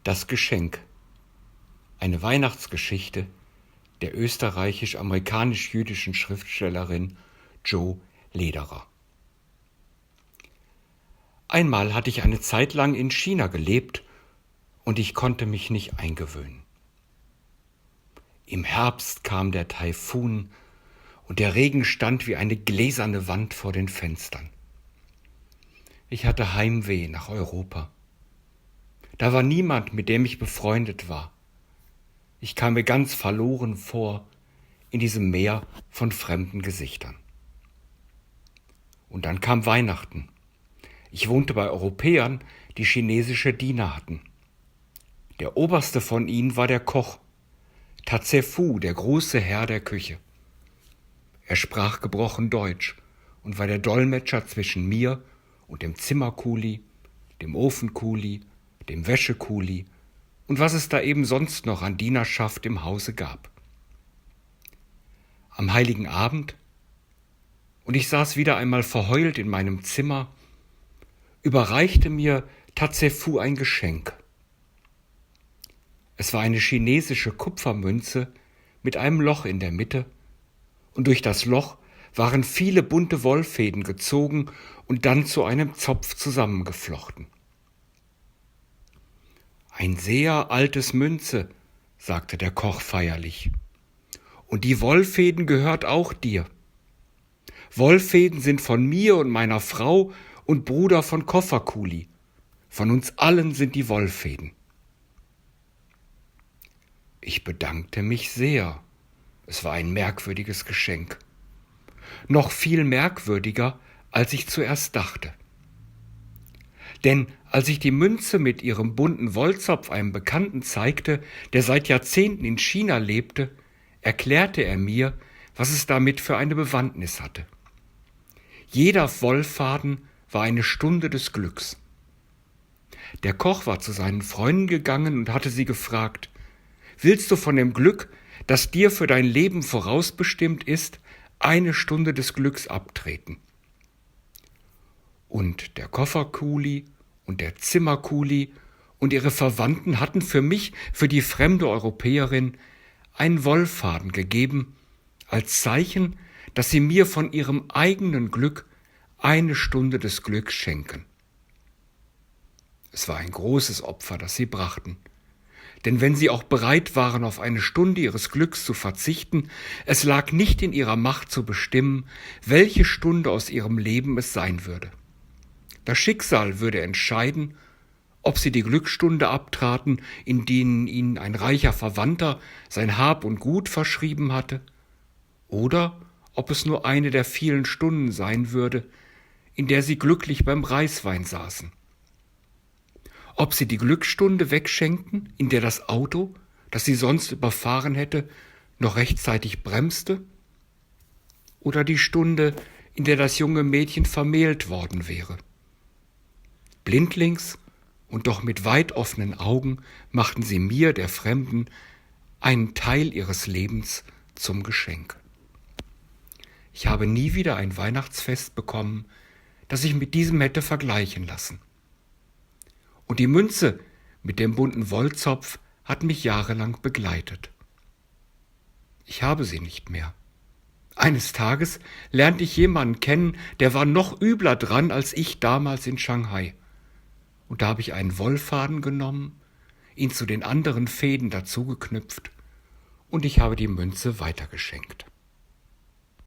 Das Geschenk. Eine Weihnachtsgeschichte der österreichisch-amerikanisch-jüdischen Schriftstellerin Jo Lederer. Einmal hatte ich eine Zeit lang in China gelebt und ich konnte mich nicht eingewöhnen. Im Herbst kam der Taifun und der Regen stand wie eine gläserne Wand vor den Fenstern. Ich hatte Heimweh nach Europa. Da war niemand, mit dem ich befreundet war. Ich kam mir ganz verloren vor in diesem Meer von fremden Gesichtern. Und dann kam Weihnachten. Ich wohnte bei Europäern, die chinesische Diener hatten. Der oberste von ihnen war der Koch, Tazefu, der große Herr der Küche. Er sprach gebrochen Deutsch und war der Dolmetscher zwischen mir und dem Zimmerkuli, dem Ofenkuli, dem Wäschekuli und was es da eben sonst noch an Dienerschaft im Hause gab. Am Heiligen Abend, und ich saß wieder einmal verheult in meinem Zimmer, überreichte mir Tazefu ein Geschenk. Es war eine chinesische Kupfermünze mit einem Loch in der Mitte, und durch das Loch waren viele bunte Wollfäden gezogen und dann zu einem Zopf zusammengeflochten. »Ein sehr altes Münze«, sagte der Koch feierlich. »Und die Wollfäden gehört auch dir. Wollfäden sind von mir und meiner Frau und Bruder von Kofferkuli. Von uns allen sind die Wollfäden.« Ich bedankte mich sehr. Es war ein merkwürdiges Geschenk. Noch viel merkwürdiger, als ich zuerst dachte. Denn als ich die Münze mit ihrem bunten Wollzopf einem Bekannten zeigte, der seit Jahrzehnten in China lebte, erklärte er mir, was es damit für eine Bewandtnis hatte. Jeder Wollfaden war eine Stunde des Glücks. Der Koch war zu seinen Freunden gegangen und hatte sie gefragt: »Willst du von dem Glück, das dir für dein Leben vorausbestimmt ist, eine Stunde des Glücks abtreten?« Und der Kofferkuli und der Zimmerkuli und ihre Verwandten hatten für mich, für die fremde Europäerin, einen Wollfaden gegeben, als Zeichen, dass sie mir von ihrem eigenen Glück eine Stunde des Glücks schenken. Es war ein großes Opfer, das sie brachten. Denn wenn sie auch bereit waren, auf eine Stunde ihres Glücks zu verzichten, es lag nicht in ihrer Macht zu bestimmen, welche Stunde aus ihrem Leben es sein würde. Das Schicksal würde entscheiden, ob sie die Glücksstunde abtraten, in denen ihnen ein reicher Verwandter sein Hab und Gut verschrieben hatte, oder ob es nur eine der vielen Stunden sein würde, in der sie glücklich beim Reiswein saßen. Ob sie die Glücksstunde wegschenkten, in der das Auto, das sie sonst überfahren hätte, noch rechtzeitig bremste, oder die Stunde, in der das junge Mädchen vermählt worden wäre. Blindlings und doch mit weit offenen Augen machten sie mir, der Fremden, einen Teil ihres Lebens zum Geschenk. Ich habe nie wieder ein Weihnachtsfest bekommen, das ich mit diesem hätte vergleichen lassen. Und die Münze mit dem bunten Wollzopf hat mich jahrelang begleitet. Ich habe sie nicht mehr. Eines Tages lernte ich jemanden kennen, der war noch übler dran als ich damals in Shanghai. Und da habe ich einen Wollfaden genommen, ihn zu den anderen Fäden dazugeknüpft und ich habe die Münze weitergeschenkt.